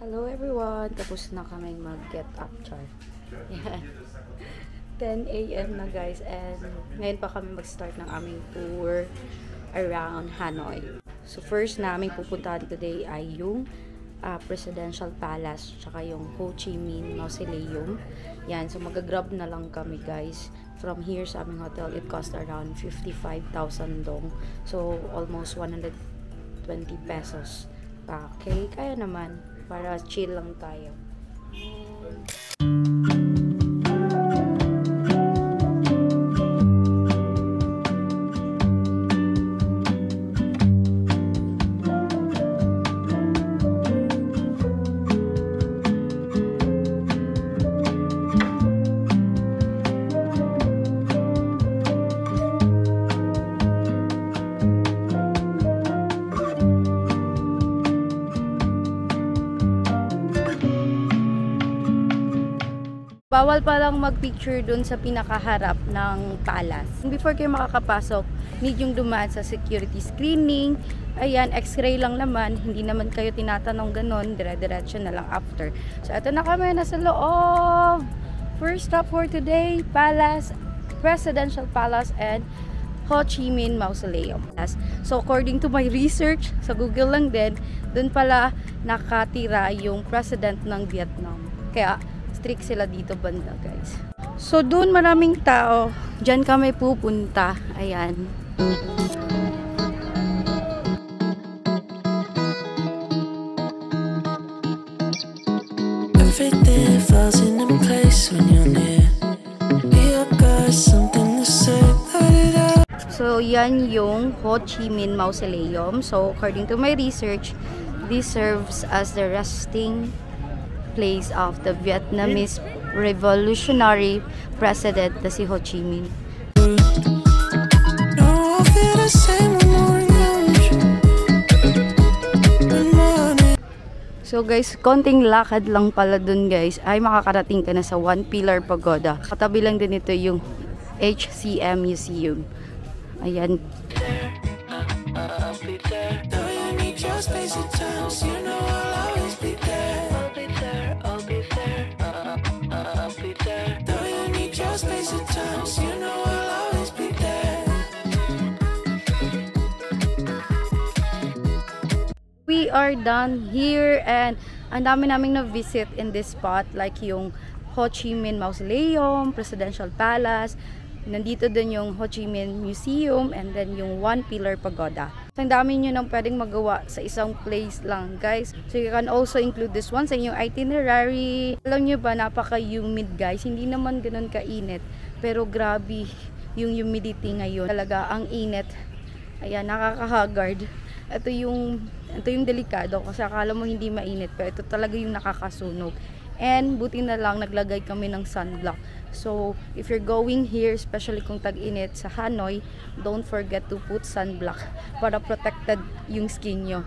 Hello everyone! Tapos na kaming mag-get up char. Yan. 10 AM na guys, and ngayon pa kami mag-start ng aming tour around Hanoi. So first namin pupuntahan today ay yung Presidential Palace tsaka yung Ho Chi Minh Mausoleum. Yan, so mag-grab na lang kami guys. From here sa aming hotel, it cost around 55,000 dong. So almost 120 pesos. Okay, kaya naman. Para chill lang tayo. Bawal pa lang mag-picture dun sa pinakaharap ng palace. Before kayo makakapasok, need yung dumaan sa security screening. Ayan, x-ray lang naman. Hindi naman kayo tinatanong ganun. Dire-diretso na lang after. So, ito na kami. Nasa loob. First stop for today, Palace, Presidential Palace and Ho Chi Minh Mausoleum. So, according to my research, sa Google lang din, dun pala nakatira yung president ng Vietnam. Kaya, strict sila dito banda guys. So doon maraming tao. Diyan kami pupunta. Ayan. Everything falls into place when you're near. You got something to say. So yan yung Ho Chi Minh Mausoleum. So according to my research, this serves as the resting place of the Vietnamese revolutionary president na si Ho Chi Minh. So guys, konting lakad lang pala dun guys ay makakarating ka na sa One Pillar Pagoda. Katabi lang din ito yung HCM Museum. Ayan. We are done here and ang dami naming na-visit in this spot like yung Ho Chi Minh Mausoleum, Presidential Palace, nandito din yung Ho Chi Minh Museum and then yung One Pillar Pagoda. So, ang dami nyo nang pwedeng magawa sa isang place lang guys. So you can also include this one sa inyong itinerary. Alam nyo ba, napaka-humid guys. Hindi naman ganun kainit. Pero grabe yung humidity ngayon. Talaga ang init. Ayan, nakaka-haggard. Ito yung delikado kasi akala mo hindi mainit. Pero ito talaga yung nakakasunog. And buti na lang naglagay kami ng sunblock. So if you're going here, especially kung tag-init sa Hanoi, don't forget to put sunblock para protected yung skin nyo.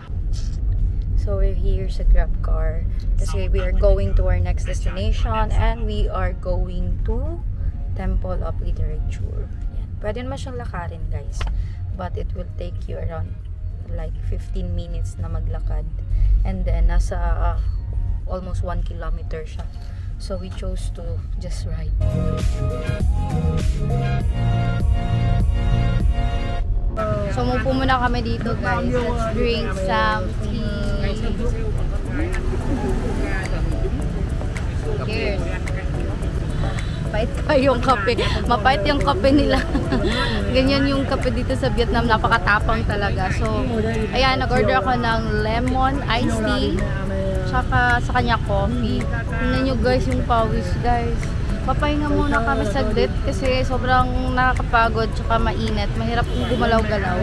So we're here sa Grab car kasi we are going to our next destination and we are going to Temple of Literature. Yan. Pwede naman siyang lakarin guys, but it will take you around like 15 minutes na maglakad, and then nasa almost 1 kilometer siya. So we chose to just ride. So mupo muna kami dito guys. Let's drink some tea. Cheers. Mapait pa yung kape. Mapait yung kape nila. Ganyan yung kape dito sa Vietnam. Napakatapang talaga. So, ayan, nag-order ako ng lemon iced tea. tsaka sa kanya coffee. Tingnan nyo guys yung pawis guys. Papahinga muna kami saglit kasi sobrang nakakapagod tsaka mainit. Mahirap kung gumalaw-galaw.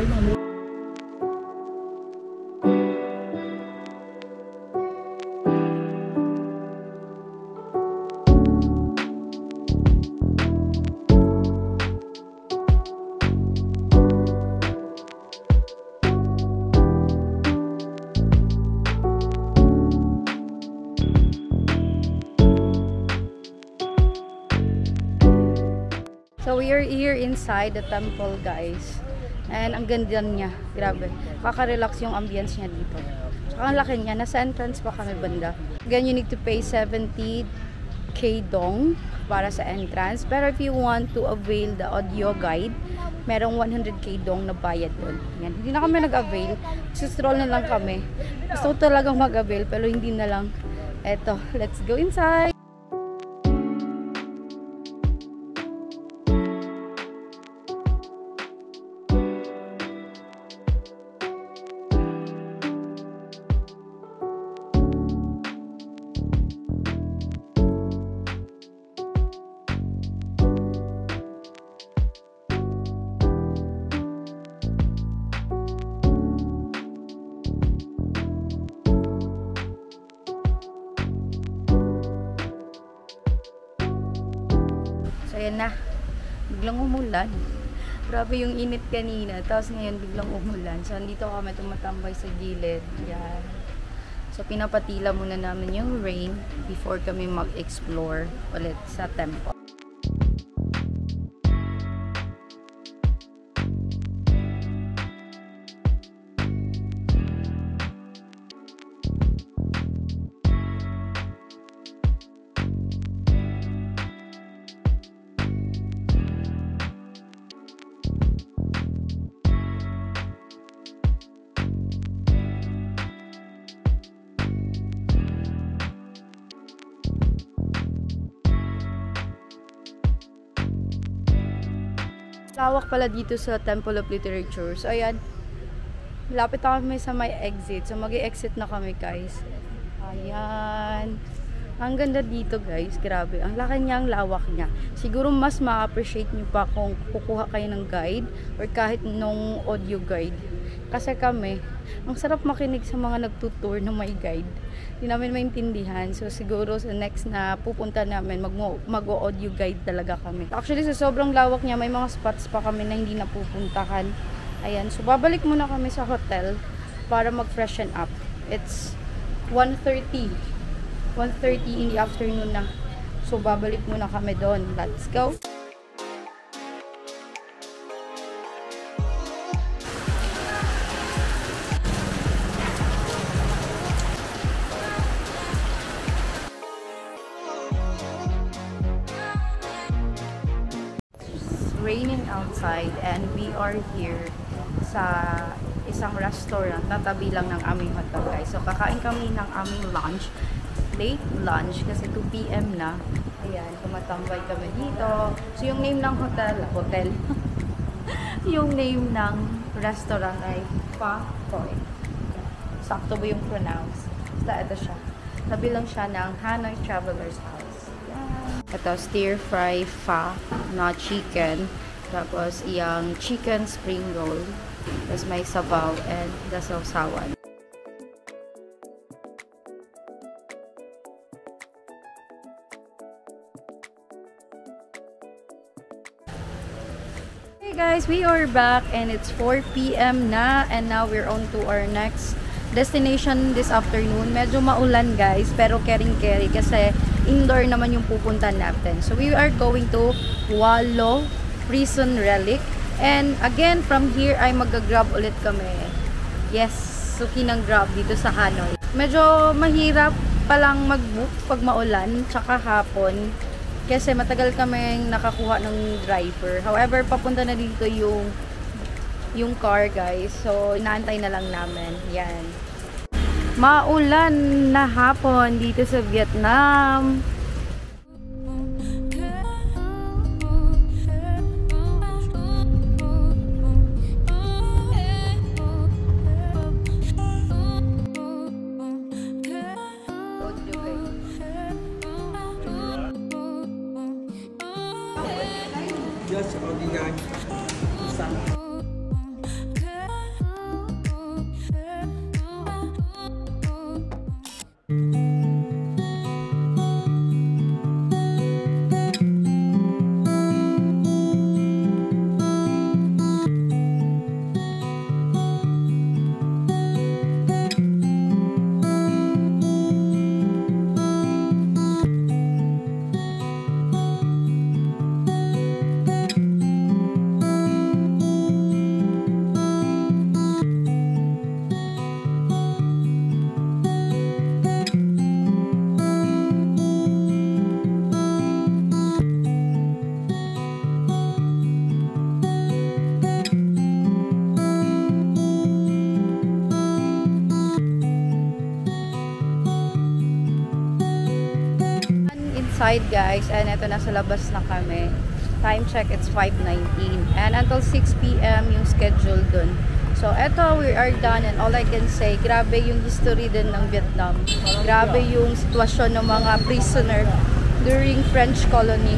So we are here inside the temple guys. And ang ganda niya. Grabe. Kaka-relax yung ambience niya dito. Tsaka ang laki niya. Nasa entrance pa kami banda. Again, you need to pay 70k dong para sa entrance. Pero if you want to avail the audio guide, merong 100k dong na bayad doon. Yan. Hindi na kami nag-avail. Stroll na lang kami. Gusto ko talagang mag-avail pero hindi na lang. Eto, let's go inside! So, ayan na. Biglang umulan. Grabe yung init kanina. Tapos ngayon, biglang umulan. So, andito kami tumatambay sa gilid. Yan. So, pinapatila muna namin yung rain before kami mag-explore ulit sa temple. Lawak pala dito sa Temple of Literature. So, ayan. Lapit na kami sa may exit. So, mag-i-exit na kami, guys. Ayan. Ang ganda dito, guys. Grabe. Ang laki niya, ang lawak niya. Siguro mas ma-appreciate nyo pa kung kukuha kayo ng guide or kahit nung audio guide. Kasi kami, ang sarap makinig sa mga nagtutour na may guide. Hindi namin maintindihan. So, siguro sa next na pupunta namin, mag-audio guide talaga kami. Actually, sa sobrang lawak niya, may mga spots pa kami na hindi napupuntahan. Ayan. So, babalik muna kami sa hotel para mag-freshen up. It's 1:30 in the afternoon na. So, babalik muna kami doon. Let's go! Raining outside and we are here sa isang restaurant na tabi lang ng aming hotel guys. So kakain kami ng aming lunch, late lunch kasi 2 PM na. Ayan, tumatambay kami dito. So yung name ng hotel yung name ng restaurant ay Pha Toi. Sakto ba yung pronounce? Basta ito siya. Tabi lang siya ng Hanoi Traveler's House. Ito, stir fry pho na chicken. Tapos, iyang chicken spring roll. Tapos, may sabaw and dasawsawan. Hey guys, we are back and it's 4 PM na. And now we're on to our next destination this afternoon. Medyo maulan guys, pero caring-carry kasi indoor naman yung pupuntahan natin. So we are going to Walo Prison Relic. And again, from here ay mag-grab ulit kami. Yes, suki ng grab dito sa Hanoi. Medyo mahirap palang mag-book pag maulan, tsaka hapon. Kasi matagal kaming nakakuha ng driver. However, papunta na dito yung car guys. So, inaantay na lang namin. Yan. Maulan na hapon dito sa Vietnam. just ordinary sun. Inside guys, and ito nasa labas na kami. Time check, it's 5:19 and until 6 PM yung schedule dun. So eto, we are done and all I can say, grabe yung history din ng Vietnam. Grabe yung sitwasyon ng mga prisoner during French colony,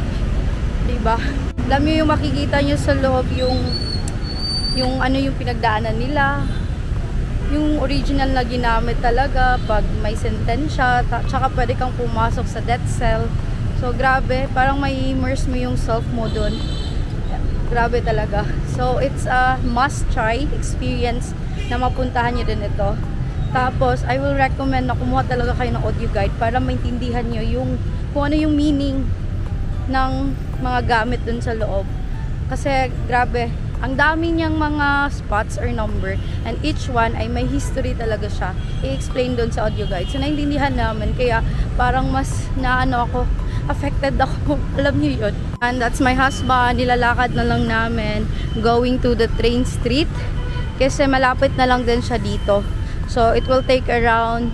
diba? Alam nyo yung makikita nyo sa loob, yung ano yung pinagdaanan nila, yung original na ginamit talaga pag may sentensya, tsaka pwede kang pumasok sa death cell. So grabe, parang may immerse mo yung self mo dun. Grabe talaga. So it's a must try experience na mapuntahan nyo din ito. Tapos I will recommend na kumuha talaga kayo ng audio guide para maintindihan nyo yung kung ano yung meaning ng mga gamit dun sa loob. Kasi grabe, ang dami niyang mga spots or number and each one ay may history talaga siya. I-explain doon sa audio guide. So naintindihan namin, kaya parang mas affected ako. Alam niyo yun. And that's my husband. Nilalakad na lang namin going to the train street kasi malapit na lang din siya dito. So it will take around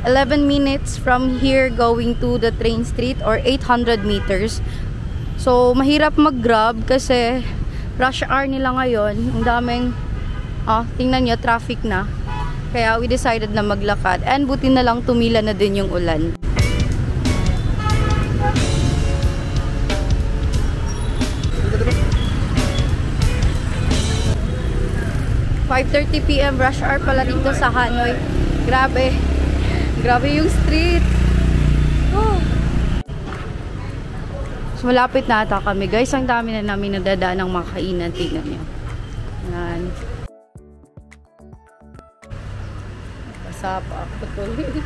11 minutes from here going to the train street or 800 meters. So mahirap mag-grab kasi rush hour nila ngayon. Ang daming tingnan nyo, traffic na. Kaya we decided na maglakad. And buti na lang tumila na din yung ulan. 5:30 PM rush hour pala dito sa Hanoi. Grabe. Grabe yung street. So, malapit na ata kami. Guys, ang dami na namin nadadaan ng mga kainan. Tingnan nyo. Yan. Pasapa ako tuloy.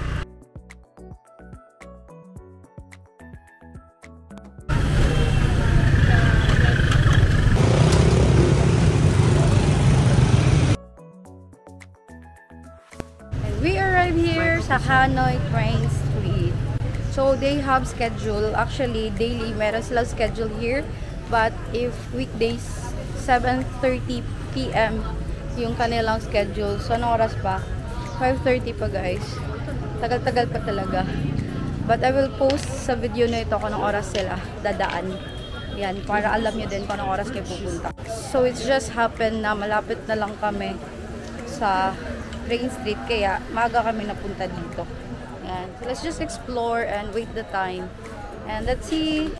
We arrived here sa Hanoi Train Street. So they have schedule, actually daily meron silang schedule here, but if weekdays 7:30 PM yung kanilang schedule. So anong oras pa? 5:30 pa guys. Tagal-tagal pa talaga. But I will post sa video na ito kung anong oras sila dadaan. Yan, para alam nyo din kung anong oras kayo pupunta. So it's just happened na malapit na lang kami sa Train Street, kaya maaga kami napunta dito. Yan. So let's just explore and wait the time. And let's see.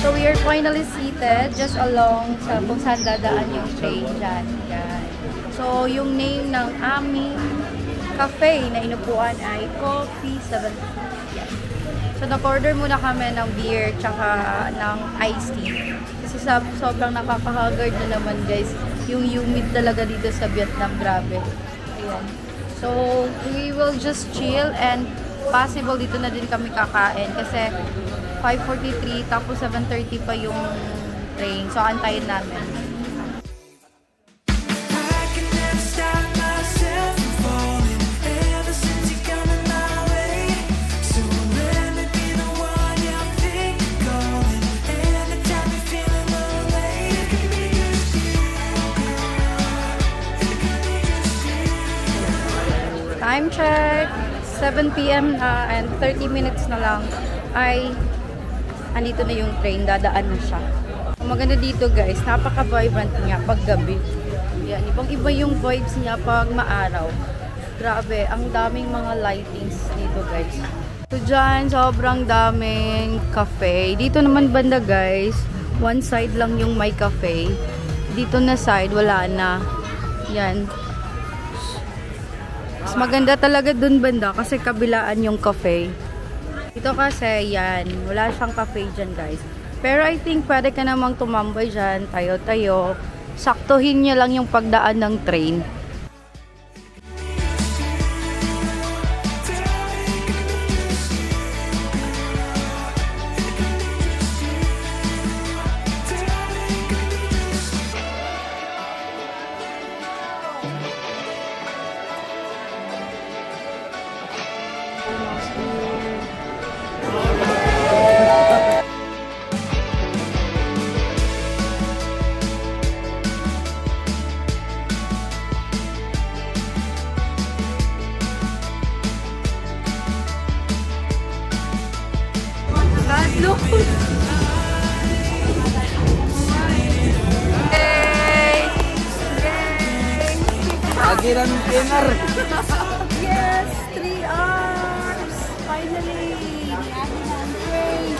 So we are finally seated just along sa kung saan dadaan yung train dyan. Yan. So yung name ng aming cafe na inupuan ay Coffee 7. Yes. So nag-order muna kami ng beer tsaka ng iced tea. Kasi sobrang nakaka-haggard na naman guys. Yung humid talaga dito sa Vietnam, grabe. Ayan. So we will just chill and possible dito na din kami kakain kasi 5:43 tapos 7:30 pa yung train. So antayin namin. Time check, 7 PM na and 30 minutes na lang ay andito na yung train, dadaan na siya. Ang maganda dito guys, napaka-vibrant niya pag gabi. Yan, ibang-iba yung vibes niya pag maaraw. Grabe, ang daming mga lightings dito guys. So dyan, sobrang daming cafe. Dito naman banda guys, one side lang yung may cafe. Dito na side, wala na. Yan. Mas maganda talaga dun banda kasi kabilaan yung cafe. Dito kasi, yan, wala siyang cafe dyan guys. Pero I think pwede ka namang tumambay dyan, tayo-tayo. Saktuhin niya lang yung pagdaan ng train. Look! Yay! Yay! Agiran Pinar! Yes! 3 hours! Finally! Yay!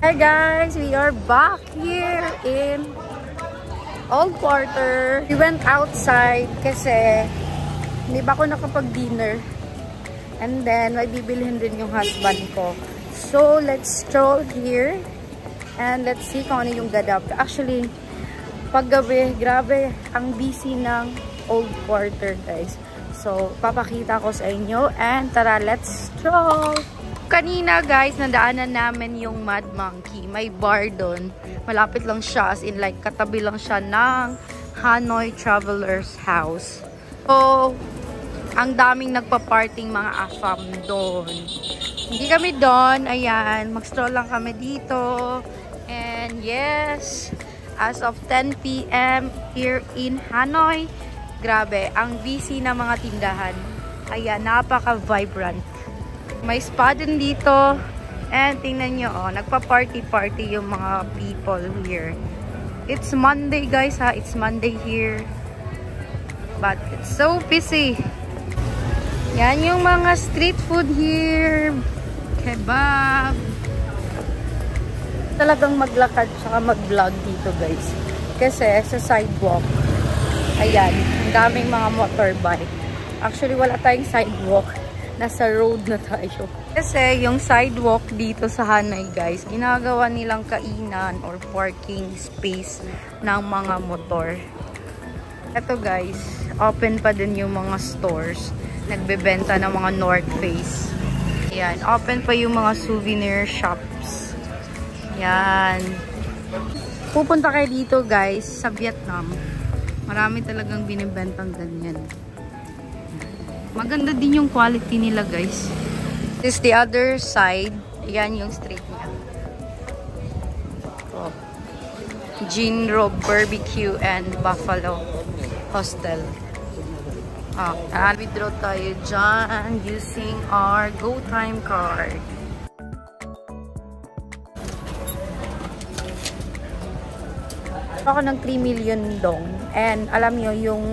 Hey guys! We are back here in Old Quarter. We went outside kasi hindi ba ako nakapag-dinner. And then, may bibilhin din yung husband ko. So, let's stroll here. And let's see kung ano yung gadap. Actually, paggabi, grabe, ang busy ng Old Quarter, guys. So, papakita ko sa inyo. And tara, let's stroll! Kanina, guys, nadaanan namin yung Mad Monkey. May bar doon. Malapit lang siya, as in like, katabi lang siya ng Hanoi Traveler's House. So, ang daming nagpa-parting mga AFAM doon. Hindi kami doon. Ayan, mag-stroll lang kami dito. And yes, as of 10 PM here in Hanoi, grabe, ang busy na mga tindahan. Ayan, napaka-vibrant. May spa din dito. And tingnan nyo, oh, nagpa-party-party yung mga people here. It's Monday, guys, ha? It's Monday here. But it's so busy. Yan yung mga street food here. Kebab. Talagang maglakad saka mag-vlog dito, guys. Kasi sa sidewalk, ayan, ang daming mga motorbike. Actually, wala tayong sidewalk. Nasa road na tayo. Kasi yung sidewalk dito sa Hanoi, guys, ginagawa nilang kainan or parking space ng mga motor. Ito, guys, open pa din yung mga stores. Nagbebenta ng mga North Face. Yan, open pa yung mga souvenir shops. Yan. Pupunta kayo dito, guys, sa Vietnam. Marami talagang binibentang ganyan. Maganda din yung quality nila, guys. This is the other side. Yan yung street niya. Oh. Gin Rob Barbecue and Buffalo Hostel. Withdraw tayo dyan using our GoTime card. Ako ng 3 million dong. And alam nyo, yung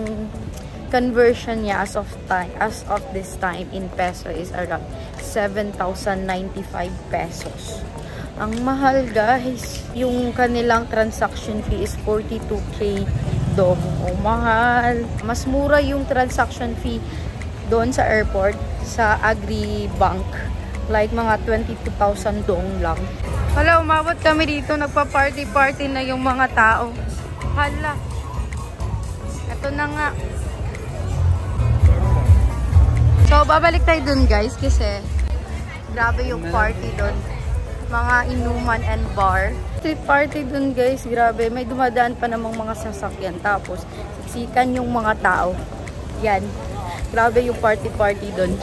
conversion niya as of this time in peso is around 7,095 pesos. Ang mahal, guys. Yung kanilang transaction fee is 42K dong. Oh, mahal. Mas mura yung transaction fee doon sa airport, sa Agribank. Like mga 22,000 dong lang. Hala, umabot kami dito. Nagpa-party-party na yung mga tao. Hala. Ito na nga. So, babalik tayo dun, guys, kasi grabe yung party dun. Mga inuman and bar. Street party dun, guys, grabe. May dumadaan pa namang mga sasakyan. Tapos, siksikan yung mga tao. Yan. Grabe yung party-party dun.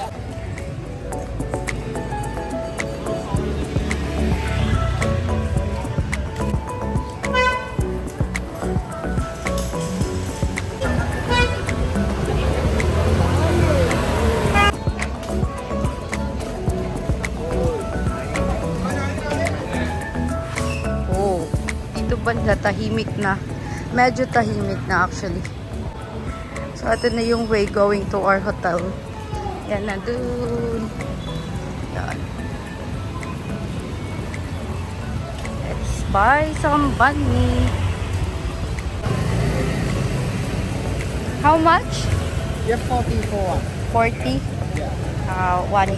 banda tahimik na. Medyo tahimik na actually. So, ito na yung way going to our hotel. Yan na dun. Yan. Let's buy some bunny. How much? You're 40 for one. 40? Yeah. One.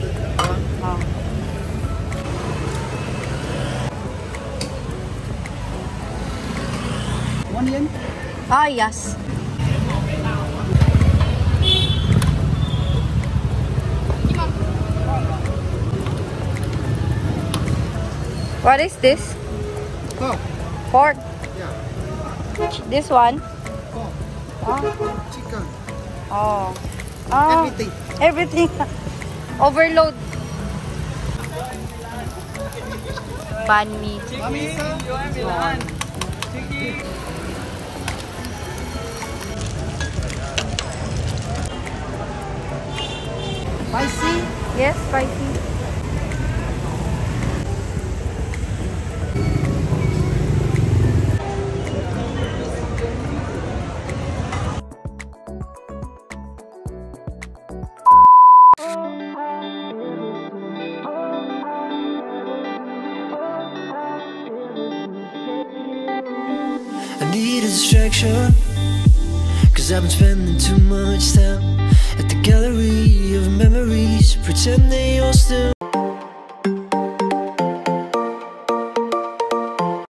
Oh. $1 yen? Ah, yes. What is this? Oh, Pork. yeah. This one? Oh, Oh. chicken. Oh. Oh. Everything. Everything. Overload. Banh mi. Mami, spicy? Yes, spicy. I need a distraction, 'cause I've been spending too much time at the gallery of memories, pretend they all still